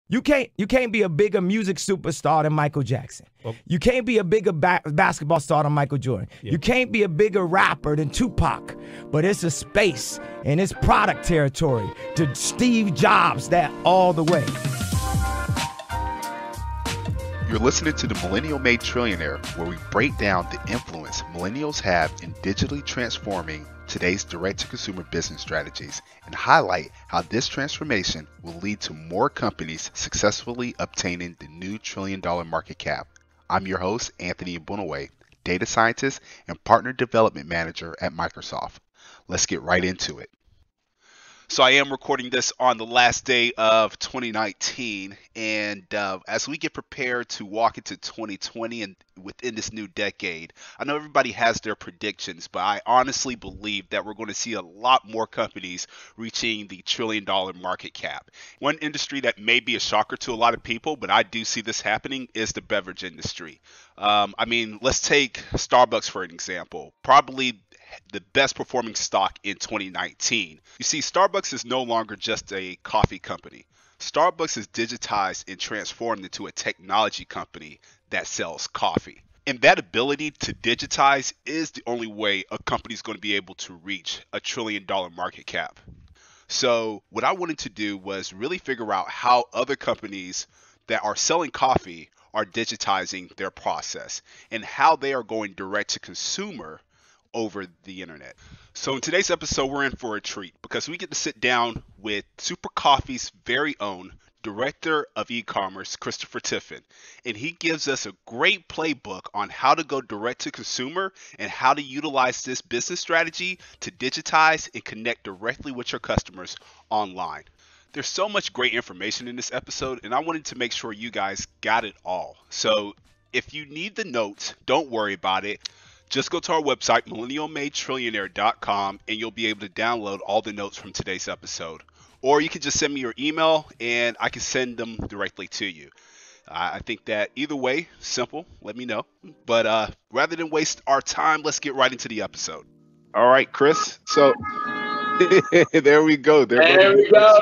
You can't be a bigger music superstar than Michael Jackson. Well, You can't be a bigger basketball star than Michael Jordan. Yeah. You can't be a bigger rapper than Tupac. But it's a space and it's product territory to Steve Jobs that all the way. You're listening to the Millennial Made Trillionaire, where we break down the influence millennials have in digitally transforming today's direct-to-consumer business strategies and highlight how this transformation will lead to more companies successfully obtaining the new trillion-dollar market cap. I'm your host, Anthony Mbunaway, data scientist and partner development manager at Microsoft. Let's get right into it. So I am recording this on the last day of 2019, and as we get prepared to walk into 2020 and within this new decade, I know everybody has their predictions, but I honestly believe that we're going to see a lot more companies reaching the trillion-dollar market cap. One industry that may be a shocker to a lot of people, but I do see this happening, is the beverage industry. Let's take Starbucks for an example. Probably the best performing stock in 2019. You see, Starbucks is no longer just a coffee company. Starbucks is digitized and transformed into a technology company that sells coffee. And that ability to digitize is the only way a company is going to be able to reach a trillion-dollar market cap. So what I wanted to do was really figure out how other companies that are selling coffee are digitizing their process and how they are going direct to consumer over the internet. So in today's episode, we're in for a treat because we get to sit down with Super Coffee's very own Director of E-commerce, Christopher Tiffin, and he gives us a great playbook on how to go direct to consumer and how to utilize this business strategy to digitize and connect directly with your customers online. There's so much great information in this episode, and I wanted to make sure you guys got it all. So if you need the notes, don't worry about it. Just go to our website, millennialmadetrillionaire.com, and you'll be able to download all the notes from today's episode. Or you can just send me your email, and I can send them directly to you. I think that either way, simple, let me know. But rather than waste our time, let's get right into the episode. All right, Chris. So there we go. There we go.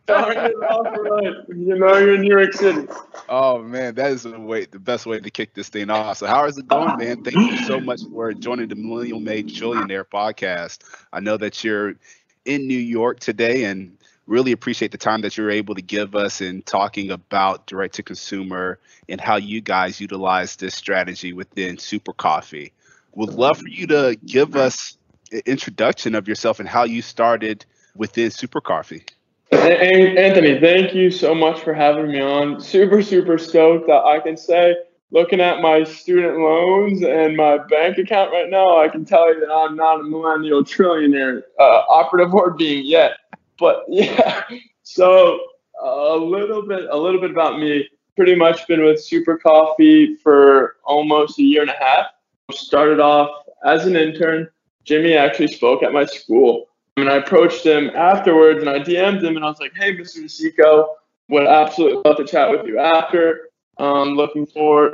Starting it off right. You know you're in New York City. Oh man, that is the best way to kick this thing off. So how is it going, man? Thank you so much for joining the Millennial Made Trillionaire podcast. I know that you're in New York today and really appreciate the time that you're able to give us in talking about direct to consumer and how you guys utilize this strategy within Super Coffee. Would love for you to give us an introduction of yourself and how you started within Super Coffee. Anthony, thank you so much for having me on. Super stoked that I can say, looking at my student loans and my bank account right now, I can tell you that I'm not a millennial trillionaire, operative word being yet. But yeah, so a little bit about me. Pretty much been with Super Coffee for almost a year and a half. Started off as an intern. Jimmy actually spoke at my school. And I approached him afterwards and I DM'd him and I was like, hey, Mr. DeSico, would absolutely love to chat with you after. Looking for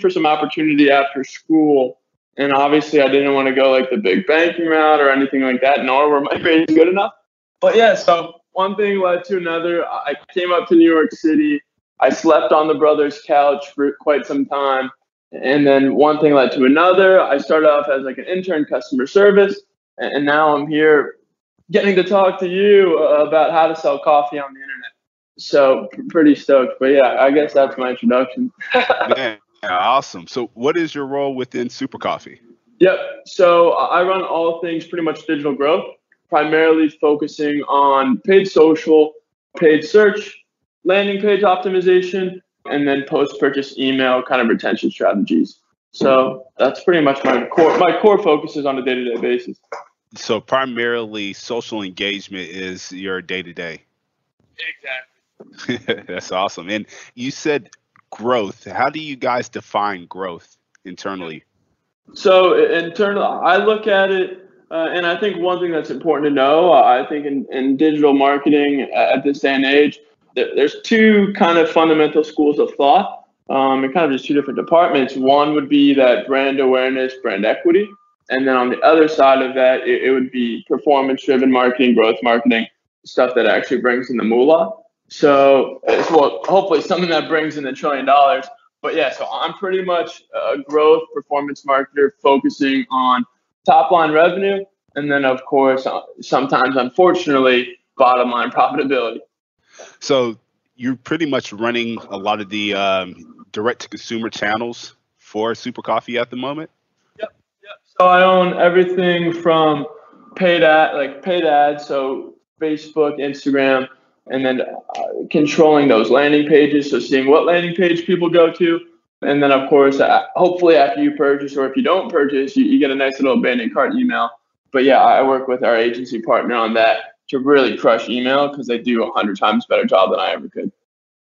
some opportunity after school. And obviously I didn't want to go like the big banking route or anything like that, nor were my grades good enough. But yeah, so one thing led to another. I came up to New York City. I slept on the brother's couch for quite some time. And then one thing led to another. I started off as like an intern customer service. And now I'm here getting to talk to you about how to sell coffee on the internet. So pretty stoked. But yeah, I guess that's my introduction. Man, awesome. So what is your role within Super Coffee? Yep. So I run all things pretty much digital growth, primarily focusing on paid social, paid search, landing page optimization, and then post-purchase email kind of retention strategies. So that's pretty much my core focus is on a day-to-day basis. So primarily social engagement is your day-to-day. Exactly. That's awesome. And you said growth. How do you guys define growth internally? So internally, I look at it, and I think one thing that's important to know, I think in digital marketing at this day and age, there's two kind of fundamental schools of thought. And kind of just two different departments. One would be that brand awareness, brand equity. And then on the other side of that, it would be performance-driven marketing, growth marketing. stuff that actually brings in the moolah. So it's hopefully something that brings in $1 trillion. But yeah, so I'm pretty much a growth performance marketer focusing on top line revenue. And then, of course, sometimes, unfortunately, bottom line profitability. So you're pretty much running a lot of the direct to consumer channels for Super Coffee at the moment? Yep. So I own everything from paid ads, so Facebook, Instagram, and then controlling those landing pages, so seeing what landing page people go to. And then, of course, hopefully after you purchase, or if you don't purchase, you get a nice little abandoned cart email. But yeah, I work with our agency partner on that to really crush email because they do 100 times better job than I ever could.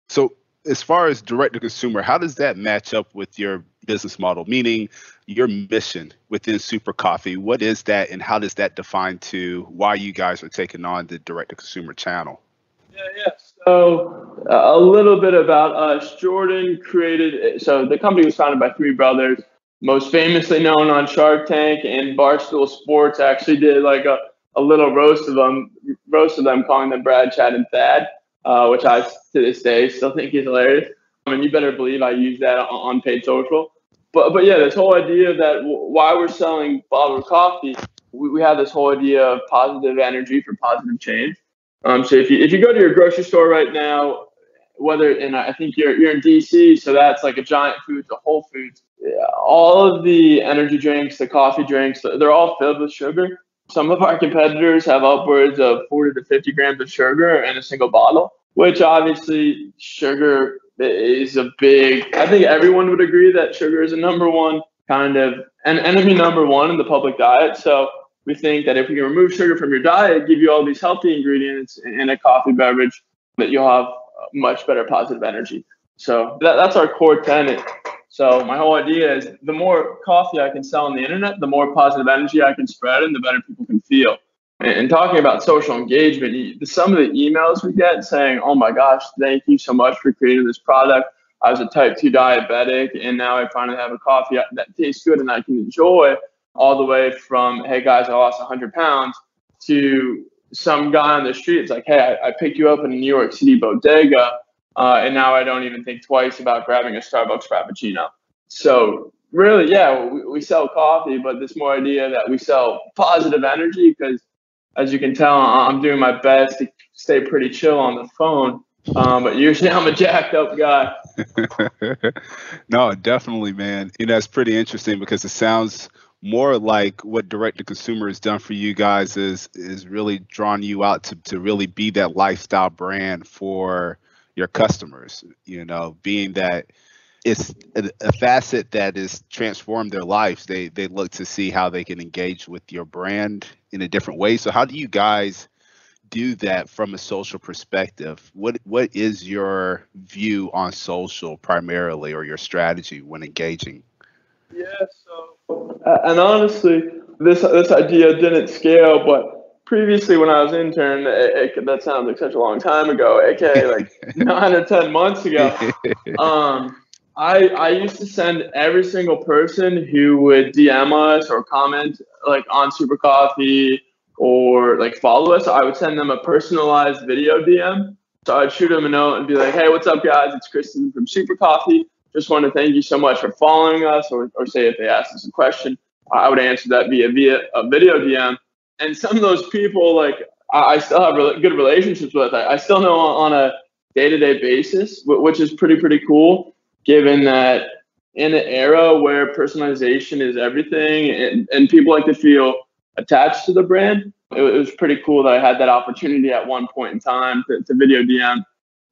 So as far as direct to consumer, how does that match up with your business model, meaning your mission within Super Coffee? What is that, and how does that define to why you guys are taking on the direct to consumer channel? Yeah. So a little bit about us. Jordan created, so the company was founded by three brothers, most famously known on Shark Tank, and Barstool Sports actually did like a little roast of them, calling them Brad, Chad, and Thad, which I to this day still think is hilarious. I mean, you better believe I use that on paid social. But yeah, this whole idea that why we're selling bottled coffee, we have this whole idea of positive energy for positive change. So if you go to your grocery store right now, I think you're in DC, so that's like a Giant Foods, a Whole Foods. Yeah, all of the energy drinks, the coffee drinks, they're all filled with sugar. Some of our competitors have upwards of 40 to 50 grams of sugar in a single bottle, which obviously sugar is a big. I think everyone would agree that sugar is a number one kind of enemy number one in the public diet. So we think that if we can remove sugar from your diet, give you all these healthy ingredients in a coffee beverage, that you'll have much better positive energy. So that's our core tenet. So my whole idea is the more coffee I can sell on the internet, the more positive energy I can spread and the better people can feel. And talking about social engagement, some of the emails we get saying, oh my gosh, thank you so much for creating this product. I was a type 2 diabetic, and now I finally have a coffee that tastes good and I can enjoy, all the way from, hey guys, I lost 100 pounds, to some guy on the street. It's like, hey, I picked you up in a New York City bodega, and now I don't even think twice about grabbing a Starbucks Frappuccino. So really, yeah, we sell coffee, but this more idea that we sell positive energy, because as you can tell, I'm doing my best to stay pretty chill on the phone. But usually I'm a jacked up guy. No, definitely, man. It's pretty interesting because it sounds more like what direct to consumer has done for you guys is really drawn you out to really be that lifestyle brand for your customers, being that it's a facet that has transformed their lives. They look to see how they can engage with your brand in a different way. So how do you guys do that from a social perspective? What is your view on social primarily, or your strategy when engaging? Yeah, so and honestly, this idea didn't scale, but previously when I was intern, that sounds like such a long time ago, aka like 9 or 10 months ago. I used to send every single person who would DM us or comment like on Super Coffee or like follow us, I would send them a personalized video DM. So I'd shoot them a note and be like, hey, what's up guys? It's Kristen from Super Coffee. Just want to thank you so much for following us, or say if they asked us a question, I would answer that via a video DM. And some of those people, like I still have good relationships with. I still know on a day-to-day basis, which is pretty cool, given that in an era where personalization is everything and people like to feel attached to the brand, it was pretty cool that I had that opportunity at one point in time to video DM.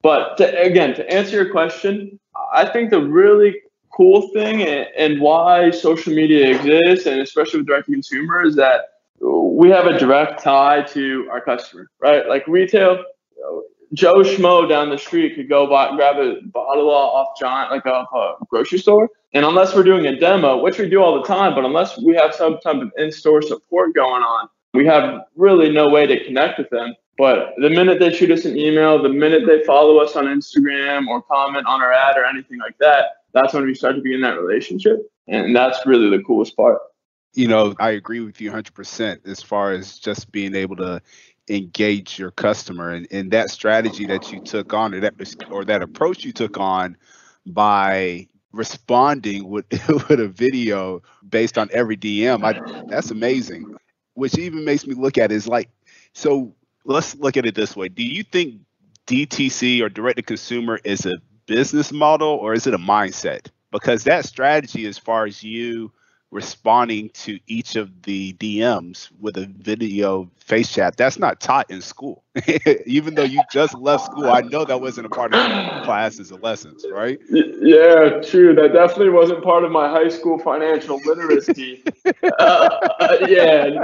But to answer your question, I think the really cool thing and why social media exists, and especially with direct to consumer, is that we have a direct tie to our customer, right? Like retail, Joe Schmo down the street could go grab a bottle off a grocery store. And unless we're doing a demo, which we do all the time, but unless we have some type of in-store support going on, we have really no way to connect with them. But the minute they shoot us an email, the minute they follow us on Instagram or comment on our ad or anything like that, that's when we start to be in that relationship. And that's really the coolest part. I agree with you 100% as far as just being able to engage your customer, and that strategy that you took on, or that approach you took on by responding with with a video based on every DM. That's amazing. Which even makes me look at it as like, so let's look at it this way. Do you think DTC or direct to consumer is a business model, or is it a mindset? Because that strategy, as far as you responding to each of the DMs with a video face chat, that's not taught in school. Even though you just left school, I know that wasn't a part of your classes or lessons, right? Yeah, true. That definitely wasn't part of my high school financial literacy. Yeah.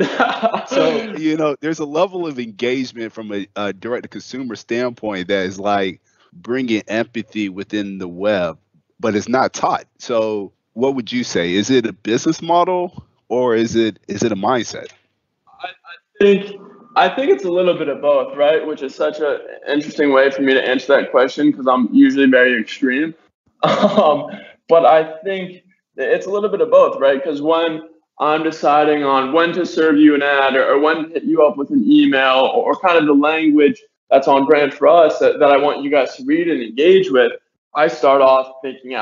So, there's a level of engagement from a direct to consumer standpoint that is like bringing empathy within the web, but it's not taught. So what would you say? Is it a business model, or is it a mindset? I think it's a little bit of both, right? Which is such an interesting way for me to answer that question, because I'm usually very extreme. But I think it's a little bit of both, right? Because when I'm deciding on when to serve you an ad, or when to hit you up with an email, or kind of the language that's on brand for us that I want you guys to read and engage with, I start off thinking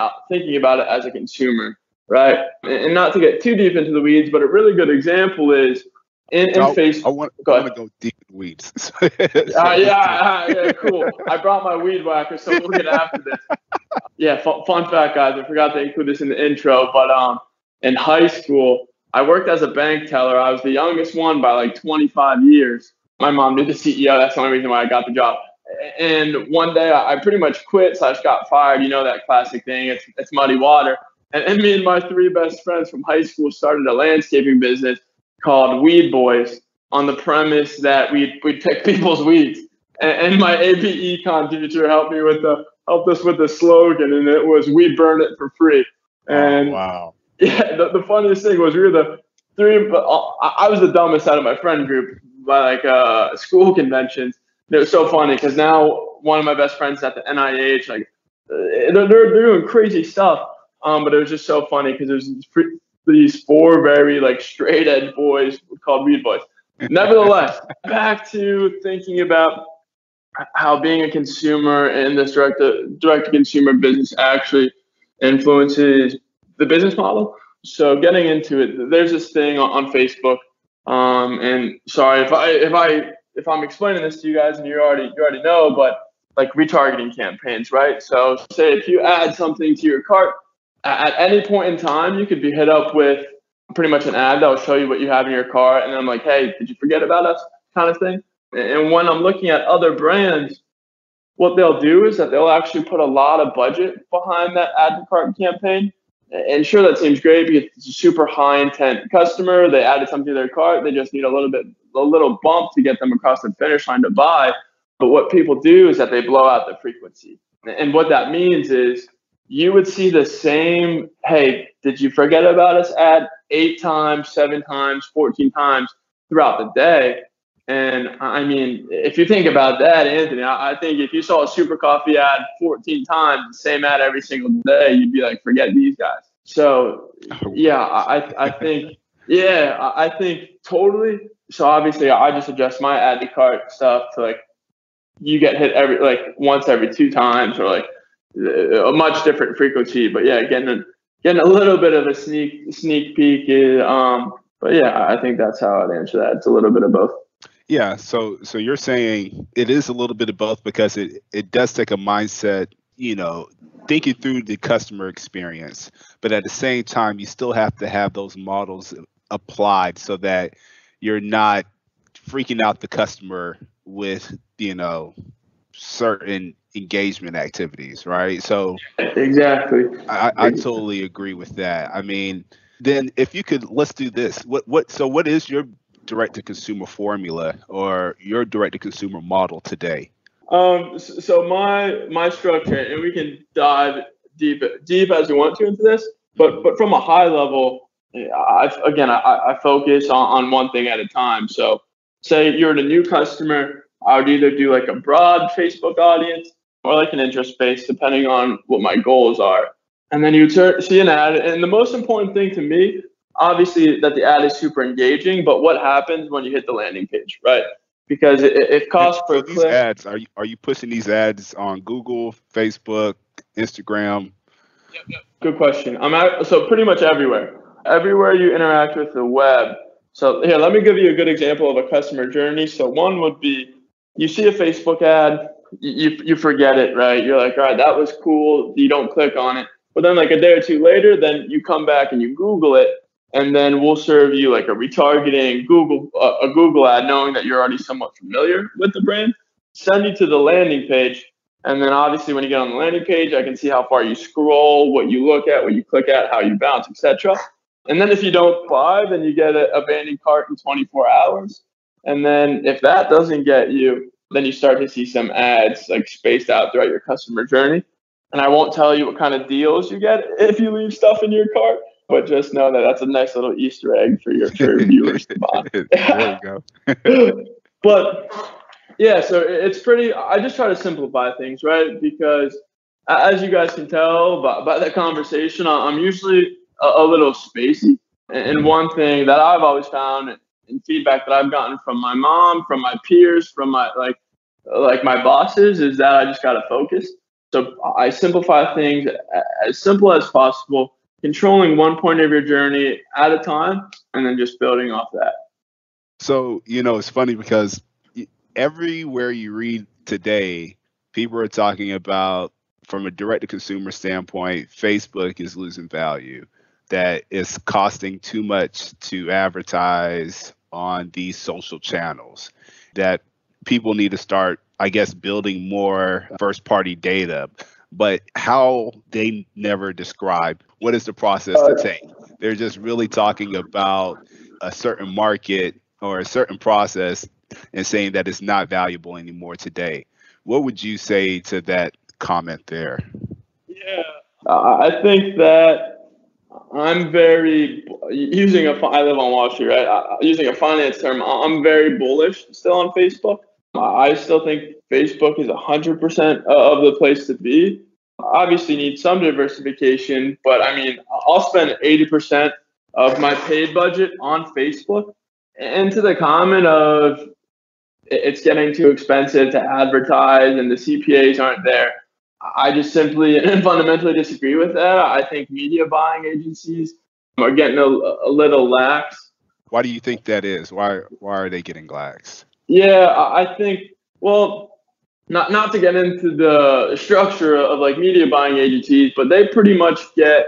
about it as a consumer, right? And not to get too deep into the weeds, but a really good example is in Facebook. I want to go deep in the weeds. Yeah, cool. I brought my weed whacker, so we'll get after this. Yeah, fun fact, guys. I forgot to include this in the intro, but in high school, I worked as a bank teller. I was the youngest one by like 25 years. My mom knew the CEO. That's the only reason why I got the job. And one day I pretty much quit / got fired. You know that classic thing. It's muddy water. And me and my three best friends from high school started a landscaping business called Weed Boys, on the premise that we'd pick people's weeds. And my AP Econ teacher helped us with the slogan, and it was "We burn it for free." And wow. Yeah, the funniest thing was we were the three. I was the dumbest out of my friend group by like school conventions. And it was so funny because now one of my best friends at the NIH, like they're doing crazy stuff. But it was just so funny because it was these four very like straight edge boys called Weed Boys. Nevertheless, back to thinking about how being a consumer in this direct to consumer business actually influences the business model. So getting into it, there's this thing on Facebook, and sorry if I'm explaining this to you guys and you already know, but like retargeting campaigns, right? So say if you add something to your cart, at any point in time, you could be hit up with pretty much an ad that will show you what you have in your cart, and I'm like, hey, did you forget about us, kind of thing. And when I'm looking at other brands, what they'll do is that they'll actually put a lot of budget behind that add to cart campaign. And sure, that seems great because it's a super high intent customer. They added something to their cart. They just need a little bump to get them across the finish line to buy. But what people do is that they blow out the frequency. And what that means is you would see the same, hey, did you forget about us ad 8 times, 7 times, 14 times throughout the day. And I mean, if you think about that, Anthony, I think if you saw a Super Coffee ad 14 times, the same ad every single day, you'd be like, forget these guys. So yeah, I think totally. So obviously I just adjust my add to cart stuff to like, you get hit once every 2 times, or like a much different frequency. But yeah, getting a little bit of a sneak peek is, but yeah, I think that's how I'd answer that. It's a little bit of both. Yeah, so you're saying it is a little bit of both, because it does take a mindset, thinking through the customer experience, but at the same time, you still have to have those models applied so that you're not freaking out the customer with, certain engagement activities, right? So exactly. I totally agree with that. I mean, then if you could, let's do this. What is your direct to consumer formula, or your direct to consumer model today? So my structure, and we can dive deep as we want to into this, but from a high level, I focus on one thing at a time. So say you're a new customer, I would either do like a broad Facebook audience or like an interest base, depending on what my goals are. And then you see an ad, and the most important thing to me, obviously, that the ad is super engaging, but what happens when you hit the landing page, right? because if cost per So these click. ads, are you pushing these ads on Google, Facebook, Instagram? Good question. So pretty much everywhere. Everywhere you interact with the web. So here, let me give you a good example of a customer journey. So one would be, you see a Facebook ad, you forget it, right? You're like, all right, that was cool. You don't click on it. But then like a day or two later, then you come back and you Google it, and then we'll serve you like a retargeting a Google ad, knowing that you're already somewhat familiar with the brand, send you to the landing page. And then obviously when you get on the landing page, I can see how far you scroll, what you look at, what you click at, how you bounce, etc. And then if you don't buy, then you get an abandoned cart in 24 hours. And then if that doesn't get you, then you start to see some ads like spaced out throughout your customer journey. And I won't tell you what kind of deals you get if you leave stuff in your cart, but just know that that's a nice little Easter egg for your viewers to buy. There you go. But yeah, so it's pretty, I just try to simplify things, right? Because as you guys can tell by the conversation, I'm usually a little spacey. And one thing that I've always found in feedback that I've gotten from my mom, from my peers, from my like my bosses, is that I just got to focus. So I simplify things as simple as possible, controlling one point of your journey at a time, and then just building off that. So, it's funny because everywhere you read today, people are talking about, from a direct-to-consumer standpoint, Facebook is losing value, that it's costing too much to advertise on these social channels, that people need to start, I guess, building more first-party data. But how they never describe what is the process to take. They're just really talking about a certain market or a certain process and saying that it's not valuable anymore today. What would you say to that comment there? Yeah, I think that I'm very I live on Wall Street, right? Using a finance term, I'm very bullish still on Facebook. I still think Facebook is 100% of the place to be. Obviously need some diversification, but I mean, I'll spend 80% of my paid budget on Facebook. And to the comment of it's getting too expensive to advertise and the CPAs aren't there, I just simply and fundamentally disagree with that. I think media buying agencies are getting a little lax. Why do you think that is? Why are they getting lax? Yeah, I think, well, not to get into the structure of like media buying agencies, but they pretty much get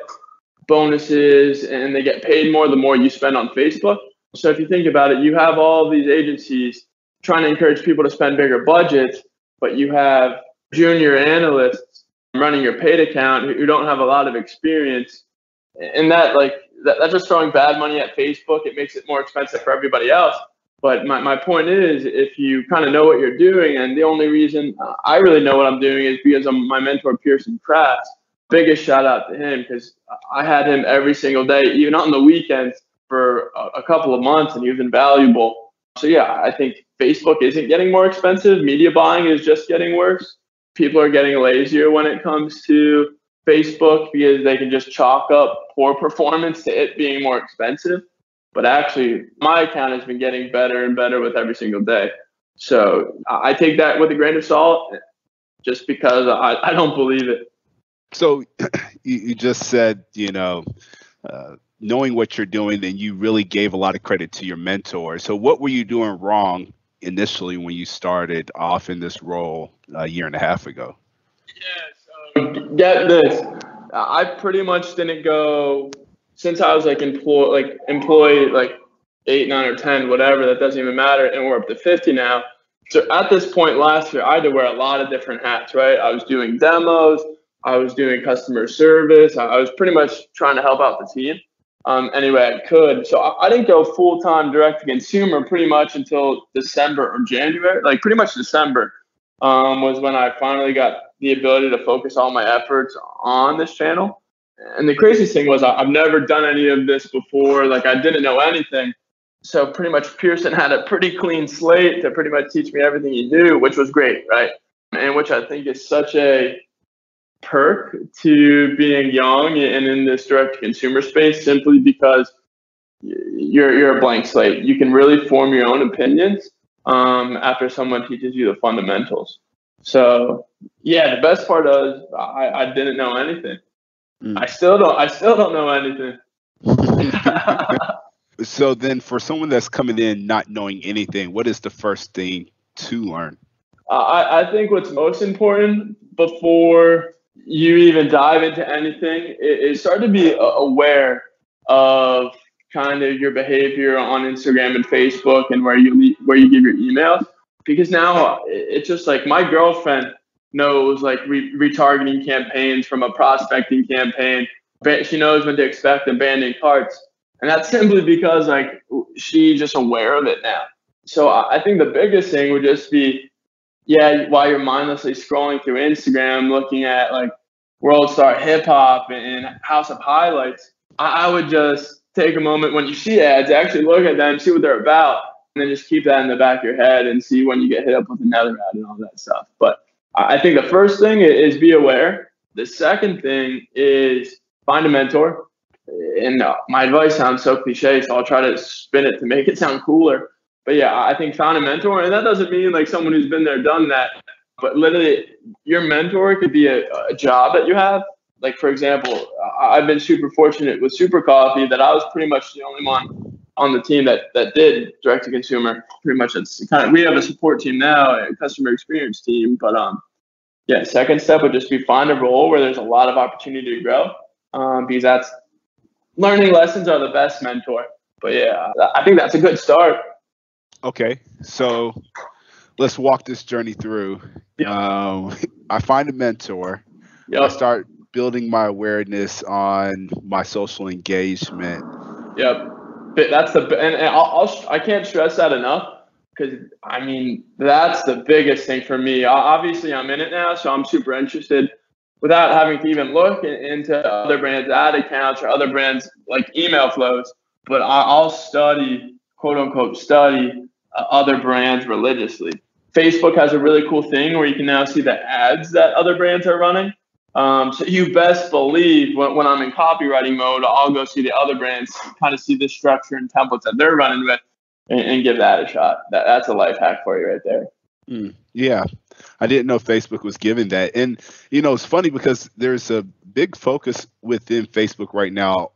bonuses and they get paid more the more you spend on Facebook. So if you think about it, you have all these agencies trying to encourage people to spend bigger budgets, but you have junior analysts running your paid account who don't have a lot of experience. And that's just throwing bad money at Facebook. It makes it more expensive for everybody else. But my point is, if you kind of know what you're doing, and the only reason I really know what I'm doing is because of my mentor, Pearson Kratz. Biggest shout out to him, because I had him every single day, even on the weekends, for a couple of months, and he was invaluable. So yeah, I think Facebook isn't getting more expensive. Media buying is just getting worse. People are getting lazier when it comes to Facebook because they can just chalk up poor performance to it being more expensive. But actually, my account has been getting better and better with every single day. So I take that with a grain of salt, just because I don't believe it. So you just said, knowing what you're doing, then you really gave a lot of credit to your mentor. So what were you doing wrong initially when you started off in this role a year and a half ago? Yeah, so get this. I pretty much didn't go, since I was employee like 8, 9, or 10, whatever, that doesn't even matter, and we're up to 50 now. So at this point last year, I had to wear a lot of different hats, right? I was doing demos, I was doing customer service, I was pretty much trying to help out the team any way I could. So I didn't go full-time direct to consumer pretty much until December or January, like pretty much December was when I finally got the ability to focus all my efforts on this channel. And the craziest thing was I've never done any of this before. Like, I didn't know anything. So pretty much Pearson had a pretty clean slate to pretty much teach me everything he knew, which was great, right? And which I think is such a perk to being young and in this direct to consumer space, simply because you're a blank slate. You can really form your own opinions. after someone teaches you the fundamentals. So yeah, the best part is I didn't know anything. I still don't know anything. So then for someone that's coming in not knowing anything, what is the first thing to learn? I think what's most important before you even dive into anything is start to be aware of kind of your behavior on Instagram and Facebook and where you give your emails, because now it's just like my girlfriend knows like retargeting campaigns from a prospecting campaign. She knows when to expect abandoned carts, and that's simply because like she's just aware of it now. So I think the biggest thing would just be, yeah, while you're mindlessly scrolling through Instagram, looking at like World Star Hip Hop and House of Highlights, I would just take a moment when you see ads, actually look at them, see what they're about, and then just keep that in the back of your head and see when you get hit up with another ad and all that stuff. But I think the first thing is be aware. The second thing is find a mentor. And my advice sounds so cliche, so I'll try to spin it to make it sound cooler. But yeah, I think find a mentor, and that doesn't mean like someone who's been there, done that. But literally, your mentor could be a job that you have. Like for example, I've been super fortunate with Super Coffee that I was pretty much the only one on the team that did direct to consumer. Pretty much, it's kind of, we have a support team now, a customer experience team. But yeah, second step would just be find a role where there's a lot of opportunity to grow, because that's learning lessons are the best mentor. But yeah, I think that's a good start. Okay, so let's walk this journey through. Yep. I find a mentor. Yep. I start building my awareness on my social engagement. Yep. That's and I can't stress that enough, because I mean that's the biggest thing for me. Obviously, I'm in it now, so I'm super interested. Without having to even look into other brands' ad accounts or other brands' like email flows, but I'll study, quote unquote, study other brands religiously. Facebook has a really cool thing where you can now see the ads that other brands are running. So you best believe when I'm in copywriting mode, I'll go see the other brands, kind of see the structure and templates that they're running with, and give that a shot. That's a life hack for you right there. Yeah, I didn't know Facebook was giving that. And, you know, it's funny because there's a big focus within Facebook right now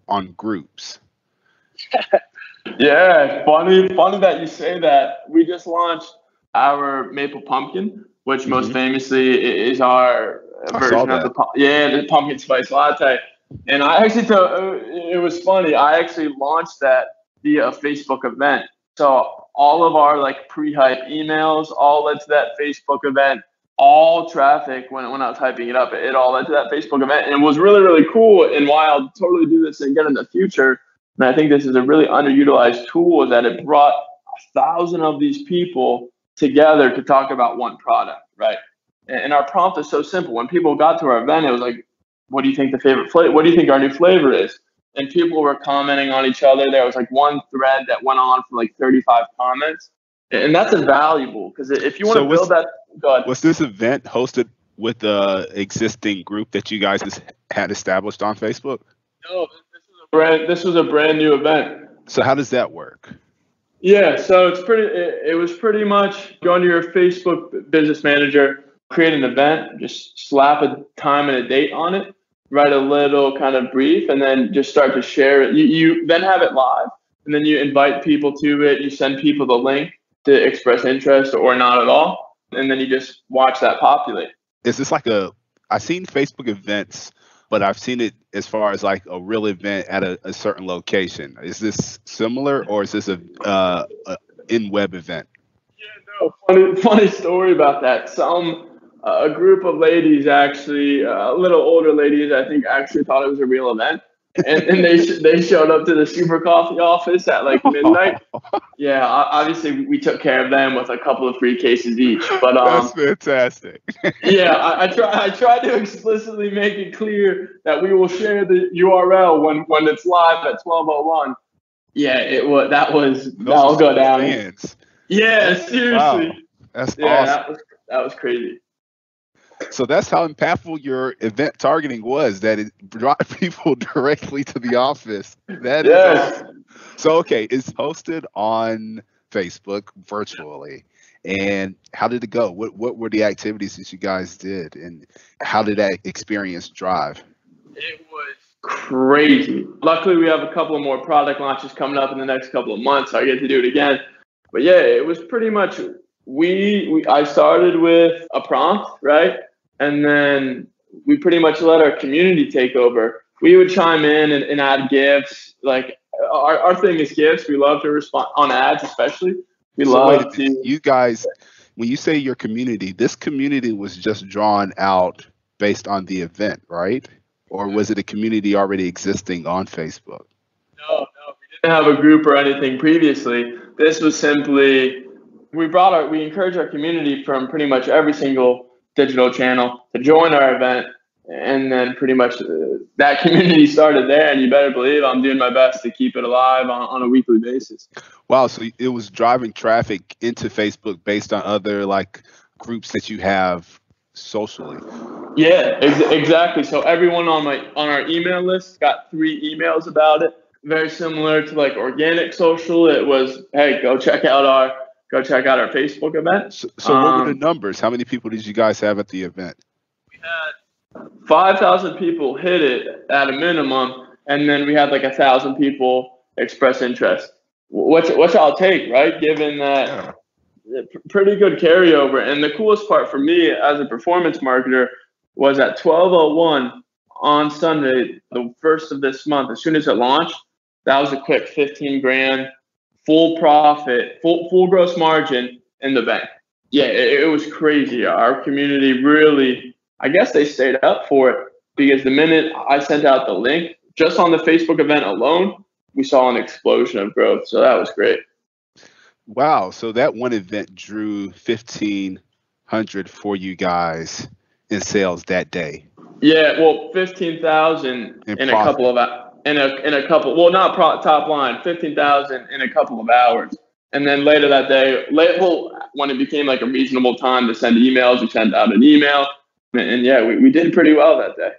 on groups. Yeah, funny that you say that. We just launched our Maple Pumpkin, which most famously is our version of the pumpkin spice latte. And I actually it was funny. I actually launched that via a Facebook event. So all of our like pre-hype emails all led to that Facebook event. All traffic when I was hyping it up, it all led to that Facebook event, and it was really, really cool. And why I'll totally do this again in the future. And I think this is a really underutilized tool, is that it brought 1,000 of these people together to talk about one product, right? And our prompt is so simple. When people got to our event, it was like, what do you think the favorite flavor? What do you think our new flavor is? And people were commenting on each other. There was like one thread that went on for like 35 comments. And that's invaluable, because if you want to build that, go ahead. Was this event hosted with the existing group that you guys had established on Facebook? No, this was a brand new event. So how does that work? Yeah, so it was pretty much go into your Facebook business manager, create an event, just slap a time and a date on it, write a little kind of brief, and then just start to share it. You then have it live, and then you invite people to it. You send people the link to express interest or not at all, and then you just watch that populate. Is this like I've seen Facebook events, but I've seen it as far as like a real event at a certain location. Is this similar, or is this a in-web event? Yeah, no, funny story about that. A group of ladies, actually, a little older ladies, I think, actually thought it was a real event. And they showed up to the Super Coffee office at like midnight. Yeah, obviously we took care of them with a couple of free cases each. But that's fantastic. Yeah, I try to explicitly make it clear that we will share the URL when it's live at 12:01. Yeah, that will go down. Fans. Yeah, seriously. Wow. That's awesome. That was crazy. So that's how impactful your event targeting was, that it brought people directly to the office. That is awesome. So, okay, it's posted on Facebook virtually. And how did it go? What were the activities that you guys did, and how did that experience drive? It was crazy. Luckily, we have a couple of more product launches coming up in the next couple of months, so I get to do it again. But yeah, it was pretty much I started with a prompt, right? And then we pretty much let our community take over. We would chime in and add gifts. Like our thing is gifts. We love to respond on ads, especially. We So love wait a minute. to. You guys, when you say your community, this community was just drawn out based on the event, right? Or was it a community already existing on Facebook? No, we didn't have a group or anything previously. This was simply we encourage our community from pretty much every single digital channel to join our event, and then pretty much that community started there. And you better believe I'm doing my best to keep it alive on a weekly basis. Wow, so it was driving traffic into Facebook based on other like groups that you have socially. Yeah, exactly. So everyone on our email list got 3 emails about it. Very similar to like organic social. It was, hey, go check out our Facebook event. So what were the numbers? How many people did you guys have at the event? We had 5,000 people hit it at a minimum, and then we had like 1,000 people express interest. Which I'll take, right? Given that pretty good carryover. And the coolest part for me as a performance marketer was at 12:01 on Sunday, the first of this month. As soon as it launched, that was a quick 15 grand, full profit, full gross margin in the bank. Yeah, it was crazy. Our community really, I guess they stayed up for it, because the minute I sent out the link, just on the Facebook event alone, we saw an explosion of growth. So that was great. Wow. So that one event drew 1,500 for you guys in sales that day. Yeah, well, 15,000 in a couple of well, not top line, 15,000 in a couple of hours. And then later that day, when it became like a reasonable time to send emails, we sent out an email. And yeah, we did pretty well that day.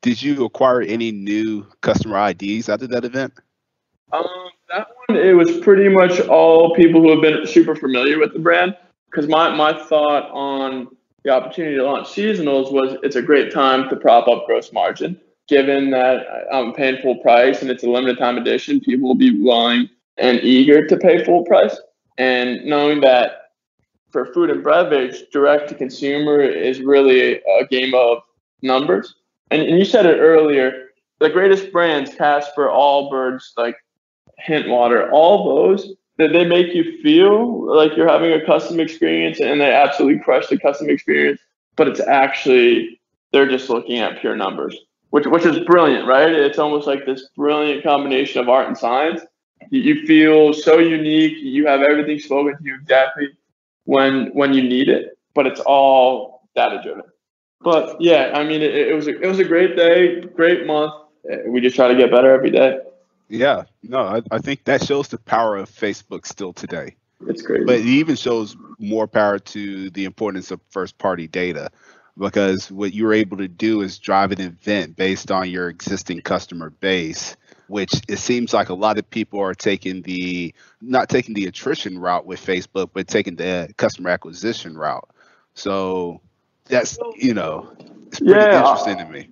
Did you acquire any new customer IDs out of that event? That one, it was pretty much all people who have been super familiar with the brand. Because my thought on the opportunity to launch seasonals was it's a great time to prop up gross margin. Given that I'm paying full price and it's a limited time edition, people will be willing and eager to pay full price. And knowing that for food and beverage, direct to consumer is really a game of numbers. And you said it earlier, the greatest brands, Casper, Allbirds, like Hint Water, all those, that they make you feel like you're having a custom experience, and they absolutely crush the custom experience. But it's actually, they're just looking at pure numbers, which is brilliant, right? It's almost like this brilliant combination of art and science. You feel so unique. You have everything spoken to you exactly when you need it, but it's all data driven. But yeah, I mean, it was a great day, great month. We just try to get better every day. Yeah, no, I think that shows the power of Facebook still today. It's crazy. But it even shows more power to the importance of first-party data, because what you're able to do is drive an event based on your existing customer base, which it seems like a lot of people are not taking the attrition route with Facebook, but taking the customer acquisition route. So that's, it's pretty interesting to me.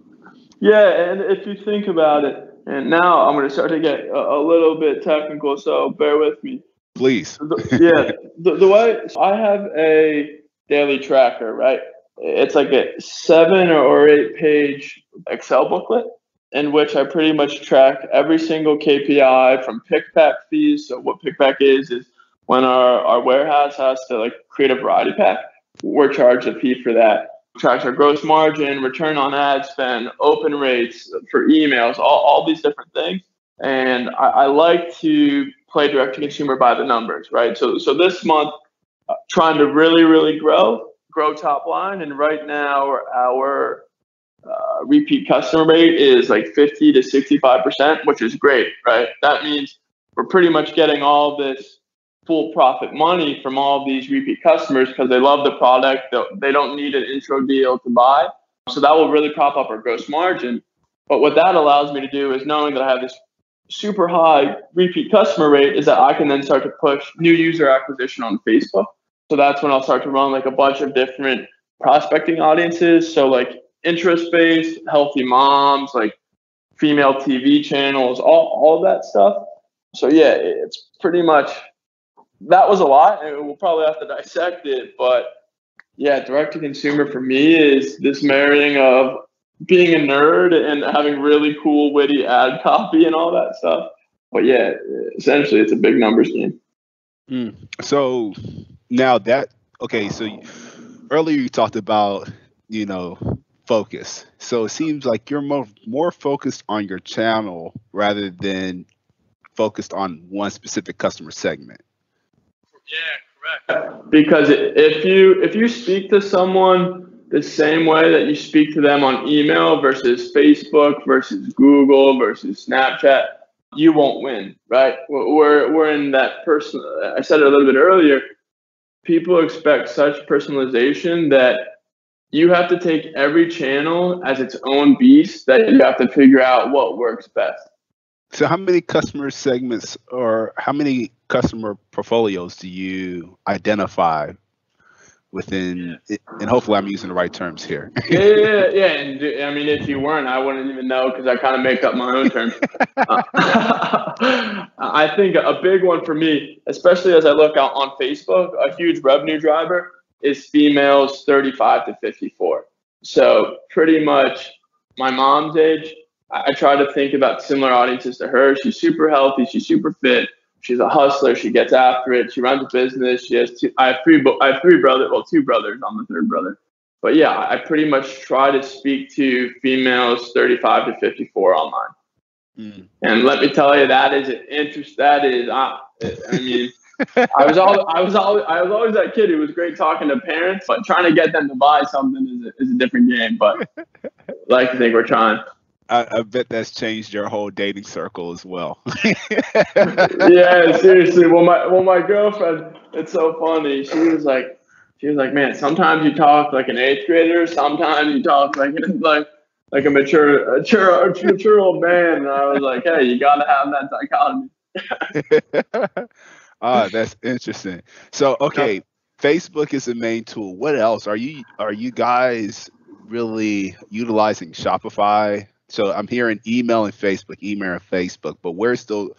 Yeah, and if you think about it, and now I'm going to start to get a little bit technical, so bear with me. Please. The way I have a daily tracker, right? It's like a 7 or 8 page Excel booklet in which I pretty much track every single KPI from pick-pack fees. So what pick-pack is when our warehouse has to like create a variety pack, we're charged a fee for that. Tracks our gross margin, return on ad spend, open rates for emails, all these different things. And I like to play direct to consumer by the numbers, right? So this month, trying to really, really grow top line. And right now our repeat customer rate is like 50 to 65%, which is great, right? That means we're pretty much getting all this full profit money from all these repeat customers because they love the product. They don't need an intro deal to buy. So that will really prop up our gross margin. But what that allows me to do is knowing that I have this super high repeat customer rate is that I can then start to push new user acquisition on Facebook. So that's when I'll start to run like a bunch of different prospecting audiences. So like interest based, healthy moms, like female TV channels, all that stuff. So yeah, it's pretty much, that was a lot, and we'll probably have to dissect it. But yeah, direct to consumer for me is this marrying of being a nerd and having really cool, witty ad copy and all that stuff. But yeah, essentially, it's a big numbers game. So now that, okay, so earlier you talked about, focus. So it seems like you're more focused on your channel rather than focused on one specific customer segment. Yeah, correct. Because if you speak to someone the same way that you speak to them on email versus Facebook versus Google versus Snapchat, you won't win, right? We're in that person. I said it a little bit earlier. People expect such personalization that you have to take every channel as its own beast, that you have to figure out what works best. So how many customer segments or how many customer portfolios do you identify within, and hopefully I'm using the right terms here. Yeah. And I mean, if you weren't, I wouldn't even know, because I kind of make up my own terms. I think a big one for me, especially as I look out on Facebook, a huge revenue driver is females 35 to 54. So pretty much my mom's age. I try to think about similar audiences to her. She's super healthy. She's super fit. She's a hustler. She gets after it. She runs a business. She has I have three brothers. Well, two brothers. I'm the third brother. But yeah, I pretty much try to speak to females 35 to 54 online. And let me tell you, that is an interest. That is, I mean, I was always that kid who was great talking to parents, but trying to get them to buy something is a different game. But I like to think we're trying. I bet that's changed your whole dating circle as well. Yeah, seriously. Well, my girlfriend, it's so funny. She was like, man, sometimes you talk like an eighth grader, sometimes you talk like a mature old man. And I was like, hey, you gotta have that dichotomy. That's interesting. So, okay, Facebook is the main tool. What else are you guys really utilizing? Shopify? So I'm hearing email and Facebook, but where's still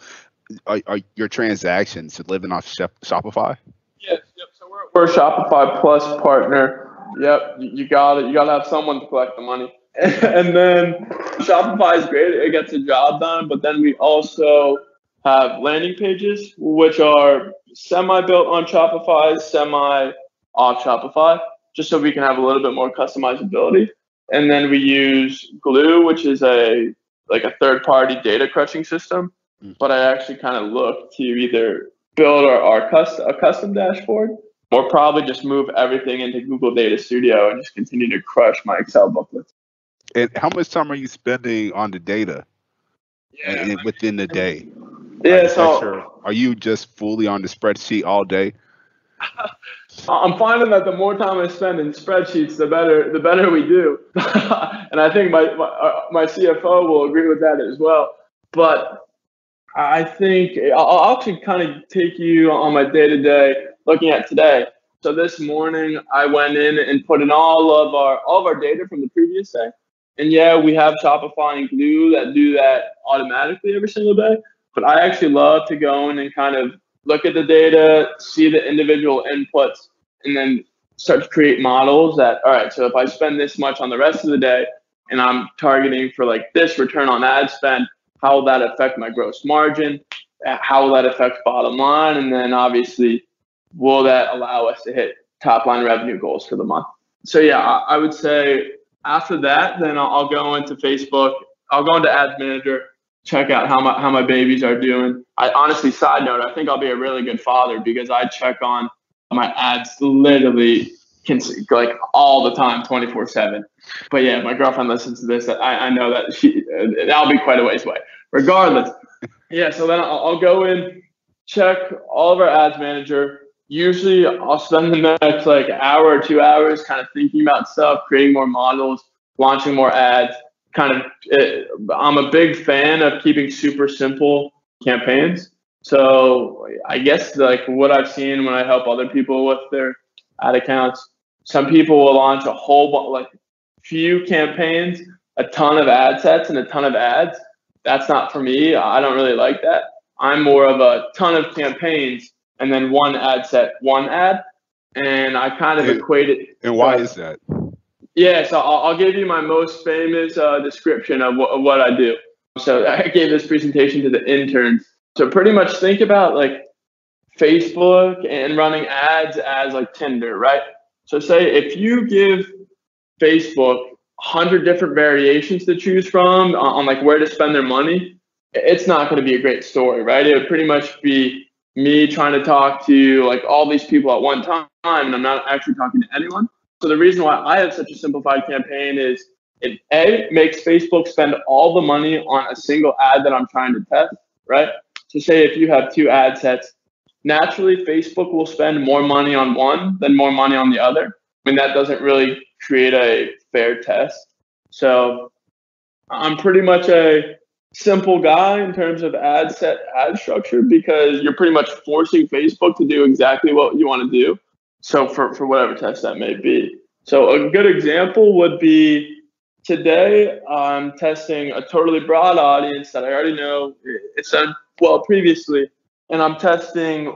are your transactions living off Shopify? Yep. So we're a Shopify Plus partner. Yep, you got it. You got to have someone to collect the money. And then Shopify is great; it gets the job done. But then we also have landing pages, which are semi-built on Shopify, semi-off Shopify, just so we can have a little bit more customizability. And then we use Glue, which is a third-party data crunching system. But I actually kind of look to either build a custom dashboard, or probably just move everything into Google Data Studio and just continue to crush my Excel booklets. And how much time are you spending on the data within the day? Yeah, so are you just fully on the spreadsheet all day? I'm finding that the more time I spend in spreadsheets, the better we do. And I think my CFO will agree with that as well. But I think I'll actually kind of take you on my day-to-day looking at today. So this morning I went in and put in all of our data from the previous day. And yeah, we have Shopify and Glue that do that automatically every single day. But I actually love to go in and kind of look at the data, see the individual inputs, and then start to create models that, all right, so if I spend this much on the rest of the day and I'm targeting for like this return on ad spend, how will that affect my gross margin? How will that affect bottom line? And then obviously, will that allow us to hit top line revenue goals for the month? So yeah, I would say after that, then I'll go into Facebook. I'll go into Ads Manager, check out how my babies are doing. I honestly, side note, I think I'll be a really good father because I check on my ads literally like all the time, 24/7. But yeah, my girlfriend listens to this. I know that that'll be quite a ways away. Regardless, yeah. So then I'll go in, check all of our Ads Manager. Usually, I'll spend the next like hour or 2 hours kind of thinking about stuff, creating more models, launching more ads, I'm a big fan of keeping super simple campaigns. So I guess like what I've seen when I help other people with their ad accounts, some people will launch a whole like few campaigns, a ton of ad sets and a ton of ads. That's not for me. I don't really like that. I'm more of a ton of campaigns and then one ad set, one ad. And I kind of equate it. And why is that? Yeah, so I'll give you my most famous description of what I do. So I gave this presentation to the interns. So pretty much think about like Facebook and running ads as like Tinder, right? So say if you give Facebook 100 different variations to choose from on like where to spend their money, it's not going to be a great story, right? It would pretty much be me trying to talk to like all these people at one time, and I'm not actually talking to anyone. So the reason why I have such a simplified campaign is it makes Facebook spend all the money on a single ad that I'm trying to test, right? So say if you have two ad sets, naturally Facebook will spend more money on one than more money on the other. I mean, that doesn't really create a fair test. So I'm pretty much a simple guy in terms of ad set ad structure because you're pretty much forcing Facebook to do exactly what you want to do. So for whatever test that may be. So a good example would be today I'm testing a totally broad audience that I already know. It's done well previously, and I'm testing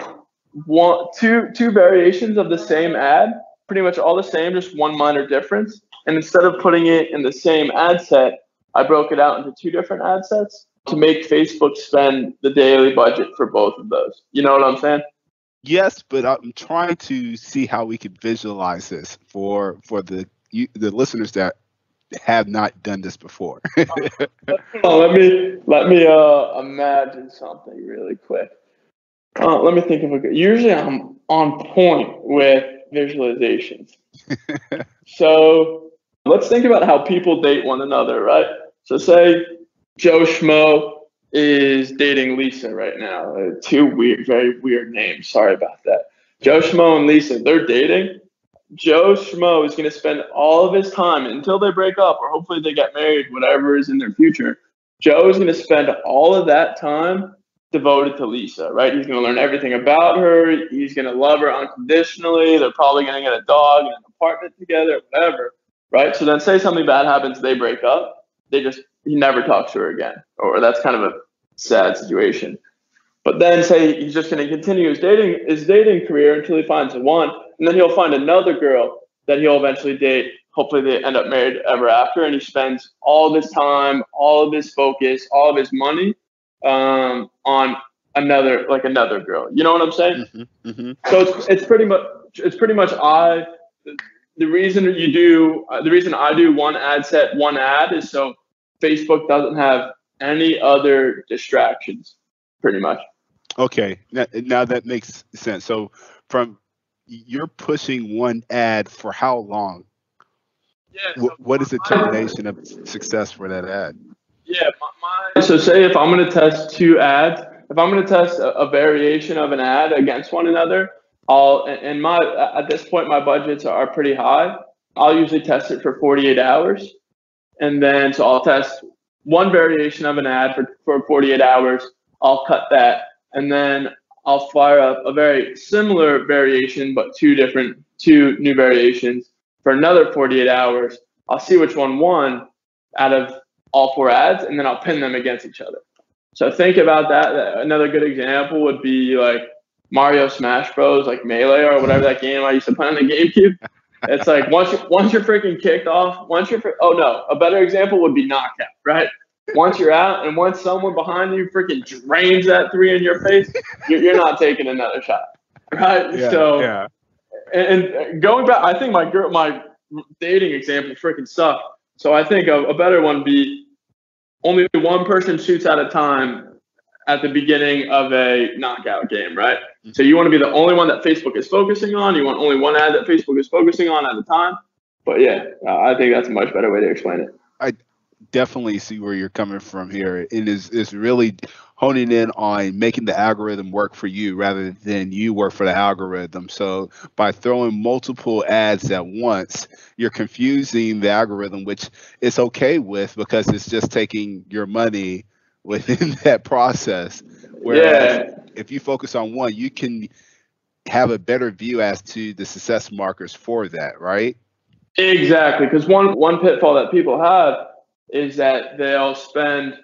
two variations of the same ad, pretty much all the same, just one minor difference. And instead of putting it in the same ad set, I broke it out into two different ad sets to make Facebook spend the daily budget for both of those. You know what I'm saying? Yes, but I'm trying to see how we could visualize this for the listeners that have not done this before. Let me imagine something really quick. Let me think of a good. Usually I'm on point with visualizations. So let's think about how people date one another, right? So say Joe Schmo is dating Lisa right now. Two very weird names. Sorry about that. Joe Schmo and Lisa, they're dating. Joe Schmo is going to spend all of his time until they break up or hopefully they get married, whatever is in their future. Joe is going to spend all of that time devoted to Lisa, right? He's going to learn everything about her. He's going to love her unconditionally. They're probably going to get a dog and an apartment together, whatever, right? So then say something bad happens, they break up. He never talks to her again, or that's kind of a sad situation. But then say he's just going to continue his dating career until he finds the one, and then he'll find another girl that he'll eventually date. Hopefully they end up married ever after, and he spends all of his time, all of his focus, all of his money on another girl. You know what I'm saying? Mm-hmm, mm-hmm. So it's pretty much the reason I do one ad set, one ad is so Facebook doesn't have any other distractions, pretty much. Okay, now that makes sense. So you're pushing one ad for how long? Yeah. What is the determination of success for that ad? Yeah. So say if I'm going to test two ads, if I'm going to test a variation of an ad against one another, at this point my budgets are pretty high. I'll usually test it for 48 hours. And then, so I'll test one variation of an ad for 48 hours. I'll cut that. And then I'll fire up a very similar variation, but two new variations for another 48 hours. I'll see which one won out of all four ads, and then I'll pin them against each other. So think about that. Another good example would be like Mario Smash Bros, like Melee or whatever that game I used to play on the GameCube. It's like once you're freaking kicked off, a better example would be knockout, right? Once you're out and once someone behind you freaking drains that three in your face, you're not taking another shot, right? Yeah, so, yeah. And going back, I think my dating example freaking sucked. So I think a better one would be only one person shoots at a time at the beginning of a knockout game, right? So you want to be the only one that Facebook is focusing on. You want only one ad that Facebook is focusing on at a time. But yeah, I think that's a much better way to explain it. definitely see where you're coming from here. It is really honing in on making the algorithm work for you rather than you work for the algorithm. So by throwing multiple ads at once, you're confusing the algorithm, which it's okay with because it's just taking your money within that process. Whereas Yeah, if you focus on one, you can have a better view as to the success markers for that, right? exactly. Because one pitfall that people have is that they'll spend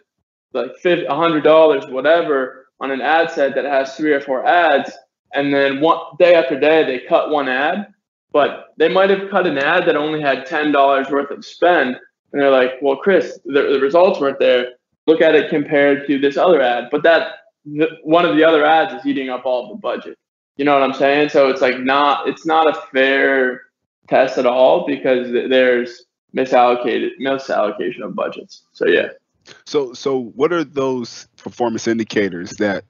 like $100, whatever, on an ad set that has 3 or 4 ads, and then one day after day they cut one ad, but they might have cut an ad that only had $10 worth of spend, and they're like, "Well, Chris, the results weren't there. Look at it compared to this other ad." But one of the other ads is eating up all of the budget. You know what I'm saying? So it's like it's not a fair test at all because there's misallocation of budgets. So yeah. So what are those performance indicators that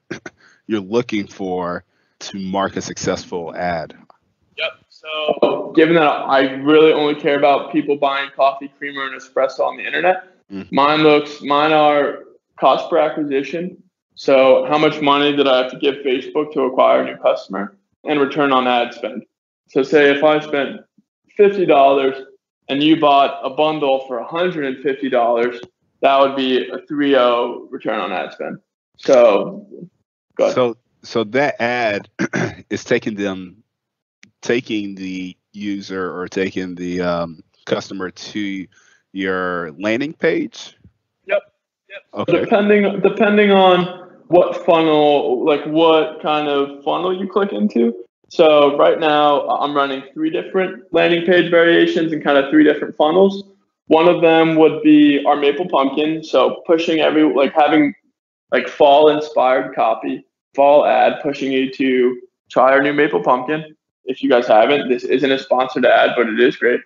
you're looking for to mark a successful ad? Yep. So, given that I really only care about people buying coffee, creamer, and espresso on the internet, Mm. mine are cost per acquisition. So, how much money did I have to give Facebook to acquire a new customer, and return on ad spend. So, say if I spent $50 and you bought a bundle for $150, that would be a 3.0 return on ad spend. So, go ahead. So that ad is taking the user or taking the customer to your landing page. Yep. Okay. Depending on what funnel, like what kind of funnel you click into. So right now I'm running 3 different landing page variations and kind of 3 different funnels. One of them would be our maple pumpkin. So pushing having like fall inspired copy, fall ad, pushing you to try our new maple pumpkin. If you guys haven't, this isn't a sponsored ad, but it is great.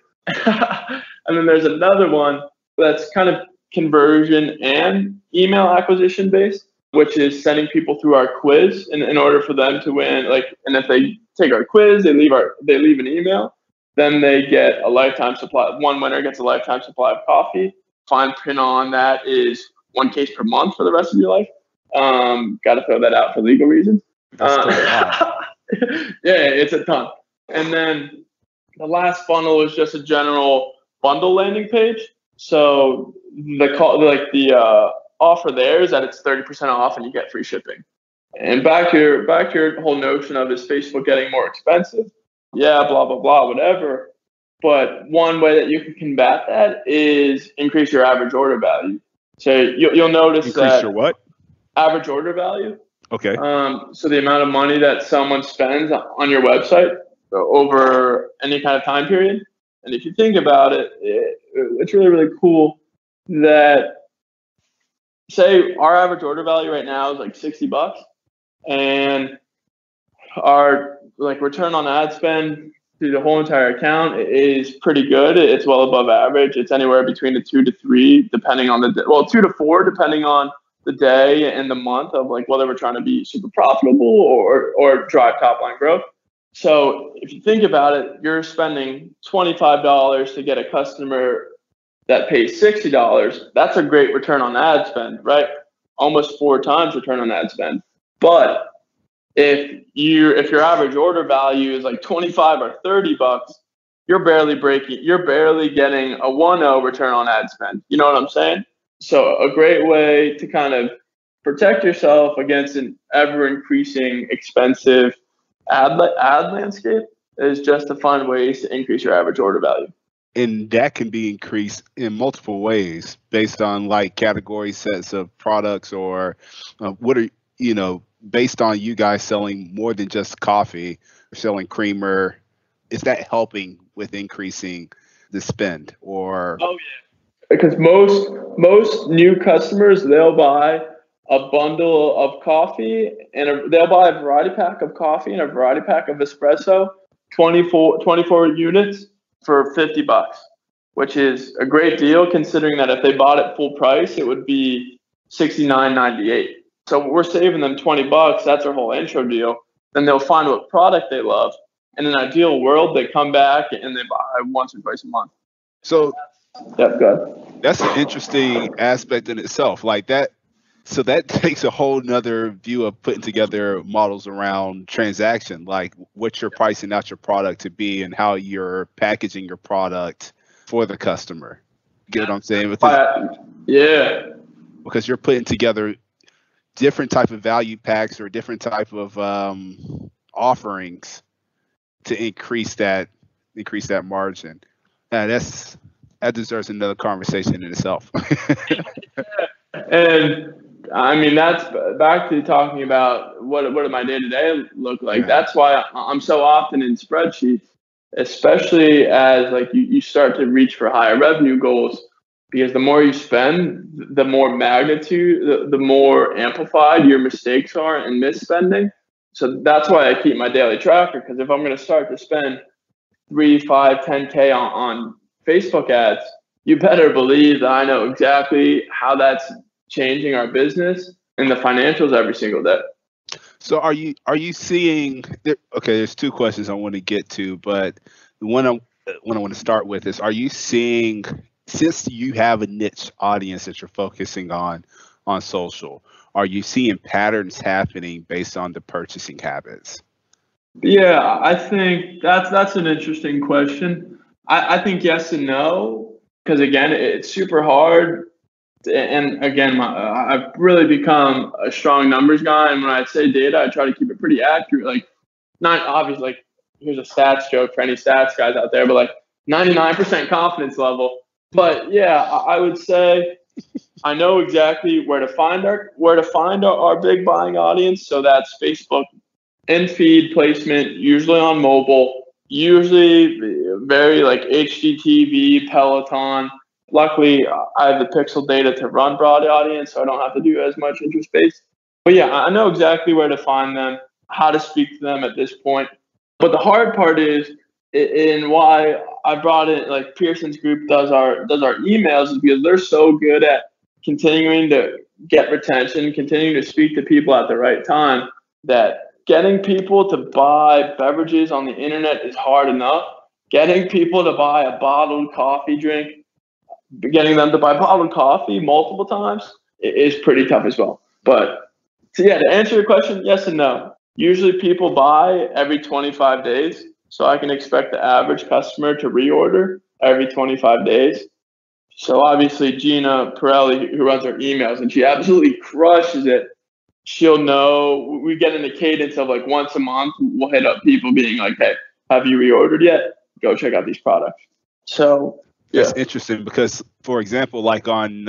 And then there's another one that's kind of conversion and email acquisition based, which is sending people through our quiz in order for them to win. And if they take our quiz, they leave an email, then they get a lifetime supply. One winner gets a lifetime supply of coffee. Fine print on that is 1 case per month for the rest of your life. Got to throw that out for legal reasons. Yeah, it's a ton. And then the last funnel is just a general bundle landing page. So the offer there is that it's 30% off and you get free shipping. And back to your whole notion of, is Facebook getting more expensive? Yeah, blah blah blah, whatever. But one way that you can combat that is increase your average order value. So you'll notice Increase your what? Average order value. Okay. So the amount of money that someone spends on your website over any kind of time period. And if you think about it, it's really, really cool that, say, our average order value right now is like $60, and our return on ad spend through the whole entire account is pretty good. It's well above average. It's anywhere between a 2 to 3, depending on 2 to 4, depending on the day and the month of whether we're trying to be super profitable or drive top line growth. So if you think about it, you're spending $25 to get a customer that pays $60. That's a great return on ad spend, right? Almost 4 times return on ad spend. But if your average order value is like $25 or $30, you're barely getting a 1.0 return on ad spend. You know what I'm saying? So a great way to kind of protect yourself against an ever increasing expensive ad landscape is just to find ways to increase your average order value. And that can be increased in multiple ways based on category sets of products, or based on you guys selling more than just coffee, or selling creamer. Is that helping with increasing the spend? Or oh yeah, because most new customers, they'll buy a bundle of coffee and they'll buy a variety pack of coffee and a variety pack of espresso, 24 units for $50, which is a great deal considering that if they bought it full price, it would be $69.98. So we're saving them $20. That's our whole intro deal. Then they'll find what product they love. In an ideal world, they come back and they buy once or twice a month. So, yeah, go ahead. That's an interesting aspect in itself. Like that. So that takes a whole nother view of putting together models around transaction, like what you're pricing out your product to be and how you're packaging your product for the customer. Get what I'm saying? Yeah. Because you're putting together different type of value packs or different type of offerings to increase that margin. That deserves another conversation in itself. And I mean, that's back to talking about what do my day to day look like. Yeah. That's why I'm so often in spreadsheets, especially as like you start to reach for higher revenue goals, because the more you spend, the more magnitude, the more amplified your mistakes are in misspending. So that's why I keep my daily tracker, because if I'm going to start to spend 3, 5, 10K on Facebook ads, you better believe that I know exactly how that's changing our business and the financials every single day. So are you seeing? Okay, there's two questions I want to get to, but the one I want to start with is: are you seeing, since you have a niche audience that you're focusing on social, are you seeing patterns happening based on the purchasing habits? Yeah, I think that's an interesting question. I think yes and no, because again, it's super hard. And again, I've really become a strong numbers guy. And when I say data, I try to keep it pretty accurate. Like, not obvious, like, here's a stats joke for any stats guys out there, but like 99% confidence level. But yeah, I would say I know exactly where to find our big buying audience. So that's Facebook in feed placement, usually on mobile, usually very like HGTV, Peloton. Luckily, I have the pixel data to run broad audience, so I don't have to do as much interest-based. But yeah, I know exactly where to find them, how to speak to them at this point. But the hard part is, in why I brought in, like, Pearson's group does our emails, is because they're so good at continuing to get retention, continuing to speak to people at the right time, that getting people to buy beverages on the internet is hard enough. Getting people to buy a bottled coffee drink, getting them to buy bottled coffee multiple times is pretty tough as well. But so yeah, to answer your question, yes and no. Usually people buy every 25 days. So I can expect the average customer to reorder every 25 days. So obviously Gina Pirelli, who runs our emails, and she absolutely crushes it. She'll know. We get in the cadence of like once a month, we'll hit up people being like, hey, have you reordered yet? Go check out these products. So yeah. That's interesting because, for example, like on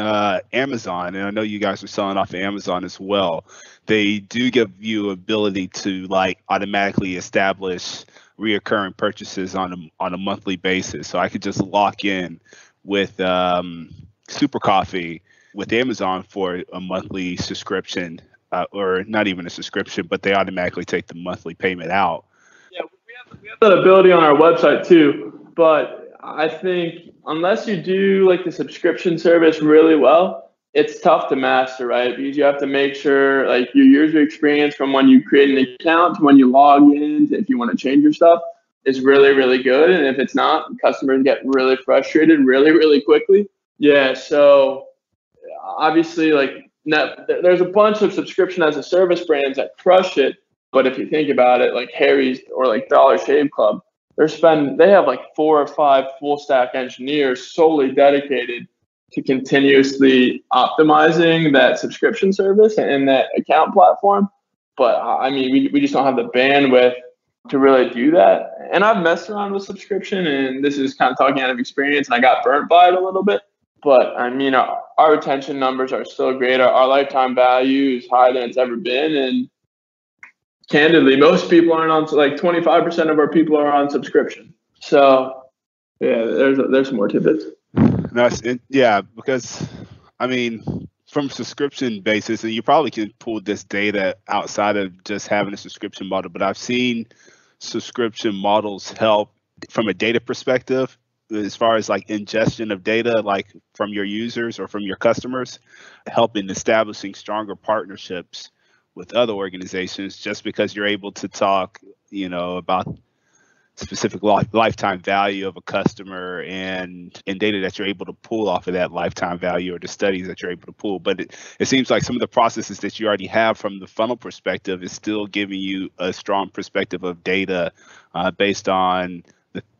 Amazon, and I know you guys are selling off of Amazon as well, they do give you ability to like automatically establish reoccurring purchases on a monthly basis. So I could just lock in with Super Coffee with Amazon for a monthly subscription, or not even a subscription, but they automatically take the monthly payment out. Yeah, we have that ability on our website too, but I think unless you do like the subscription service really well, it's tough to master, right? Because you have to make sure like your user experience from when you create an account to when you log in, if you want to change your stuff, is really, really good. And if it's not, customers get really frustrated really, really quickly. Yeah, so obviously like there's a bunch of subscription as a service brands that crush it. But if you think about it, like Harry's or like Dollar Shave Club, they have like 4 or 5 full stack engineers solely dedicated to continuously optimizing that subscription service and that account platform. But I mean, we just don't have the bandwidth to really do that. And I've messed around with subscription, and this is kind of talking out of experience, and I got burnt by it a little bit. But I mean, our retention numbers are still great. Our lifetime value is higher than it's ever been. And candidly, most people aren't on, like 25% of our people are on subscription. So yeah, there's some more tidbits. Yeah, because I mean, from subscription basis, and you probably can pull this data outside of just having a subscription model, but I've seen subscription models help from a data perspective, as far as like ingestion of data, like from your users or from your customers, helping establishing stronger partnerships with other organizations, just because you're able to talk, about specific lifetime value of a customer and data that you're able to pull off of that lifetime value or the studies that you're able to pull. But it seems like some of the processes that you already have from the funnel perspective is still giving you a strong perspective of data based on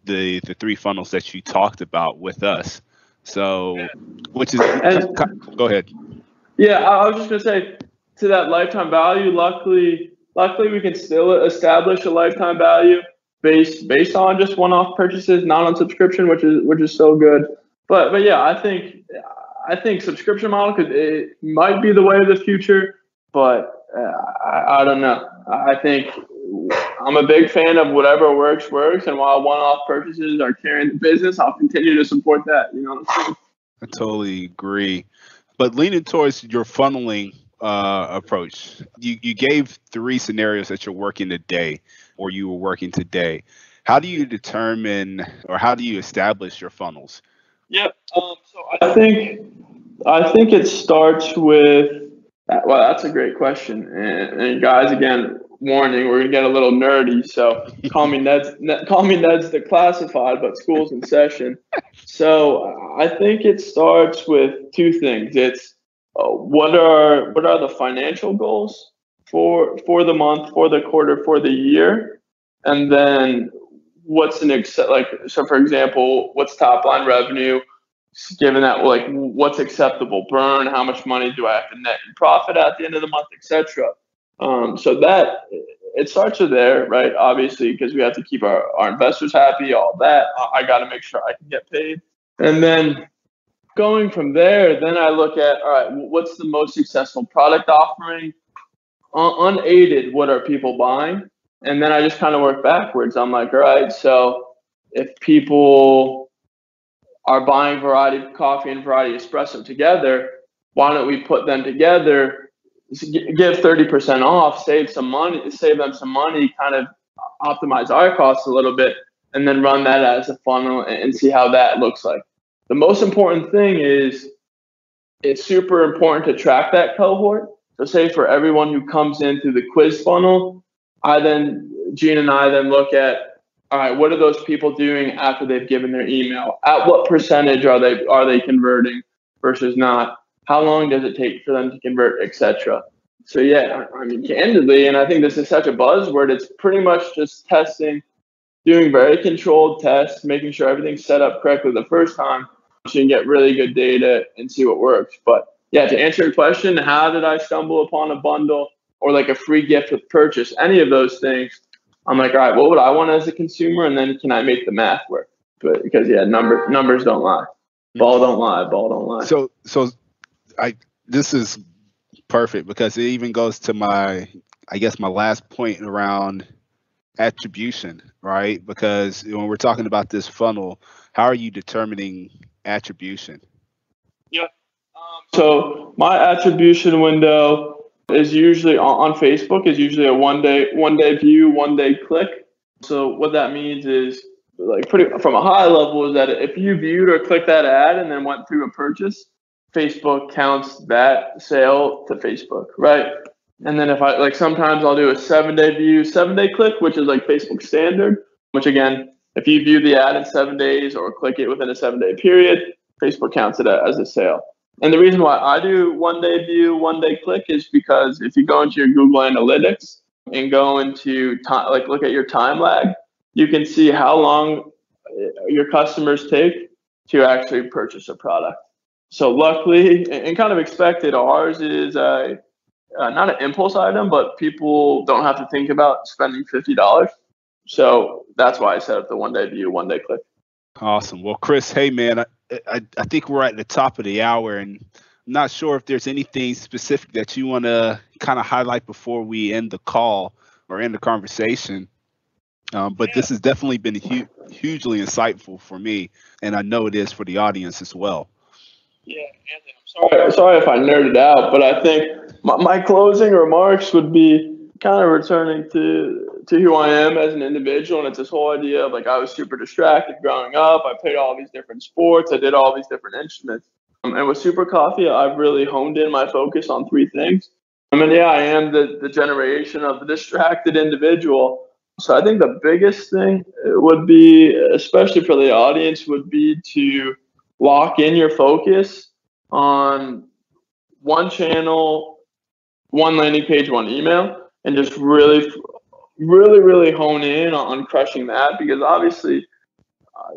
the three funnels that you talked about with us. So, which is, go ahead. Yeah, I was just gonna say to that lifetime value. Luckily, we can still establish a lifetime value based on just one-off purchases, not on subscription, which is so good. But yeah, I think subscription model it might be the way of the future, but I don't know. I think I'm a big fan of whatever works, and while one-off purchases are carrying the business, I'll continue to support that. You know what I'm saying? I totally agree. But leaning towards your funneling approach, you gave 3 scenarios that you're working today, or you were working today. How do you determine, or how do you establish your funnels? Yeah. So I think it starts with. Well, that's a great question. And guys, again, warning, we're gonna get a little nerdy. So call me Ned's the classified, but school's in session. So I think it starts with 2 things. It's what are the financial goals for the month, for the quarter, for the year, and then what's so for example, what's top line revenue, given that, like, what's acceptable burn, how much money do I have to net in profit at the end of the month, etc. So that it starts with there, right? Obviously, because we have to keep our investors happy, all that. I got to make sure I can get paid. And then going from there, then I look at, all right, what's the most successful product offering? Unaided, what are people buying? And then I just kind of work backwards. I'm like, all right, so if people are buying variety of coffee and variety espresso together, why don't we put them together, give 30% off, save them some money, kind of optimize our costs a little bit, and then run that as a funnel and see how that looks like. The most important thing is it's super important to track that cohort. So say for everyone who comes in through the quiz funnel, Gene and I then look at, all right, what are those people doing after they've given their email? At what percentage are they converting versus not? How long does it take for them to convert, etc.? So yeah, I mean, candidly, and I think this is such a buzzword, it's pretty much just testing, doing very controlled tests, making sure everything's set up correctly the first time so you can get really good data and see what works. But yeah, to answer your question, how did I stumble upon a bundle or like a free gift with purchase, any of those things? I'm like, all right, what would I want as a consumer? And then can I make the math work? But because yeah, numbers don't lie. Ball don't lie. So this is perfect because it even goes to my last point around attribution, right? Because when we're talking about this funnel, how are you determining attribution? Yeah. So my attribution window is usually on Facebook is usually a one day view, 1 day click. So what that means is, like, from a high level, is that if you viewed or clicked that ad and then went through a purchase, Facebook counts that sale to Facebook, right? And then if sometimes I'll do a 7 day view, 7 day click, which is like Facebook standard, which again, if you view the ad in 7 days or click it within a 7 day period, Facebook counts it as a sale. And the reason why I do 1 day view, 1 day click is because if you go into your Google Analytics and go into look at your time lag, you can see how long your customers take to actually purchase a product. So luckily, and kind of expected, ours is not an impulse item, but people don't have to think about spending $50. So that's why I set up the 1 day view, 1 day click. Awesome. Well, Chris, hey man, I think we're at the top of the hour, and I'm not sure if there's anything specific that you want to kind of highlight before we end the call or end the conversation. But this has definitely been hugely insightful for me, and I know it is for the audience as well. Yeah, Anthony, I'm sorry if I nerded out, but I think my closing remarks would be kind of returning to who I am as an individual. And it's this whole idea of, like, I was super distracted growing up. I played all these different sports. I did all these different instruments. And with Super Coffee, I've really honed in my focus on 3 things. I mean, yeah, I am the generation of the distracted individual. So I think the biggest thing would be, especially for the audience, would be to lock in your focus on one channel, one landing page, one email, and just really hone in on crushing that, because obviously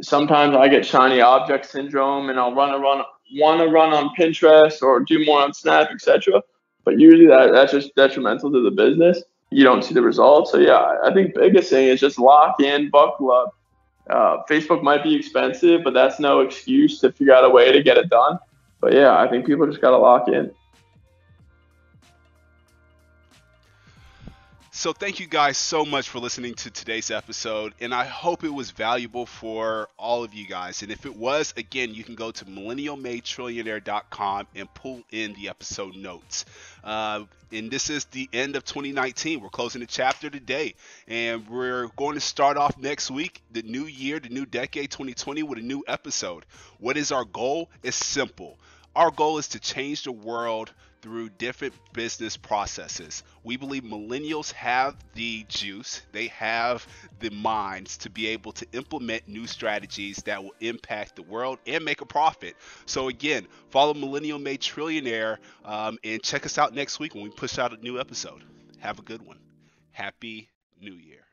sometimes I get shiny object syndrome and I'll want to run on Pinterest or do more on Snap, etc. But usually that's just detrimental to the business. You don't see the results. So yeah, I think biggest thing is just lock in, buckle up. Facebook might be expensive, but that's no excuse to figure out a way to get it done. But yeah, I think people just got to lock in. So thank you guys so much for listening to today's episode, and I hope it was valuable for all of you guys. And if it was, again, you can go to millennialmadetrillionaire.com and pull in the episode notes. And this is the end of 2019. We're closing the chapter today, and we're going to start off next week, the new year, the new decade, 2020, with a new episode. What is our goal? It's simple. Our goal is to change the world through different business processes. We believe millennials have the juice, they have the minds to be able to implement new strategies that will impact the world and make a profit. So again, follow Millennial Made Trillionaire and check us out next week when we push out a new episode. Have a good one. Happy New Year.